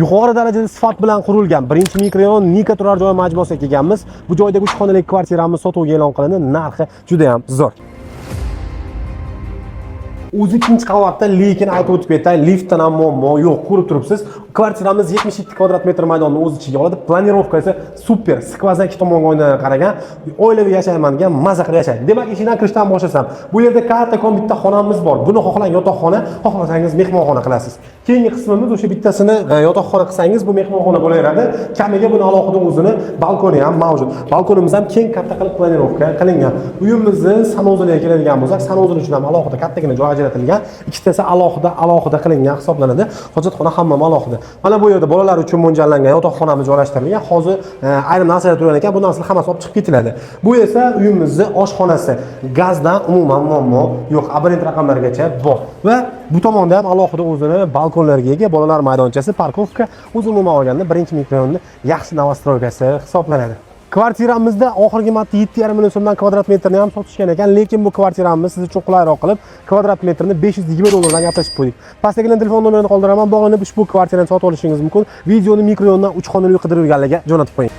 yuqori darajada sifat bilan qurilgan birinchi mikrorayon Nika turar joy majmuasiga kelganmiz. Bu joydagi 3 xonali kvartiramiz sotuvga e'lon qilindi. Narxi juda ham zo'r. O'zi ikkinchi qavatda, lekin aytib o'tib ketay, liftdan ham muammo yo'q. Ko'rib turibsiz, kvartiramiz 77 kvadrat metr maydonni o'z ichiga oladi. Planirovka esa super, skvoznak ikki tomonga o'ynalib qaragan. Oilaviy yashayman degan, maza qilib yashaydi. Demak, eshikdan kirishdan boshlasam, bu yerda kattakon bitta xonamiz bor. Buni xohlang yotoqxona, xohlasangiz mehmonxona qilasiz. Keyingi qismimiz o'sha bittasini yotoqxona qilsangiz, bu mehmonxona bo'laveradi. Kamiga buni alohida o'zini balkoni ham mavjud. Balkonimiz ham keng katta qilib planirovka qilingan. Uyimizni sanozilga keladigan bo'lsak, sanozil uchun ham alohida kattagina joy ajratilgan. Ikkitasi alohida qilingan hisoblanadi. Hojatxona hammam alohida. Mana bu yerda bolalar uchun mo'ljallangan yotoqxonamiz joylashtirilgan. Hozir ayrim narsalar turgan ekan, bu narsalar hammasi olib chiqib ketiladi. Bu esa uyimizning oshxonasi. Gazdan umuman muammo yo'q. Abonent raqamlarigacha bor. Va bu tomonda ham alohida o'zini balkonlarga ega bolalar maydonchasi, parkovka, o'zi umuman olganda birinchi mikrorayonning yaxshi novostroykasi hisoblanadi. Kvartiramizda oxirgi marta 7,5 million so'mdan kvadrat metrni ham sotishgan ekan, lekin bu kvartiramiz siz uchun qulayroq qilib, kvadrat metrini 520 dollardan gaplashib qo'ydik. Pastdagi telefon nomerini qoldiraman, bog'lanib ushbu kvartirani sotib olishingiz mumkin. Videoni mikrorayondan 3 xonali qidirib yurganlarga jo'natib qo'ying.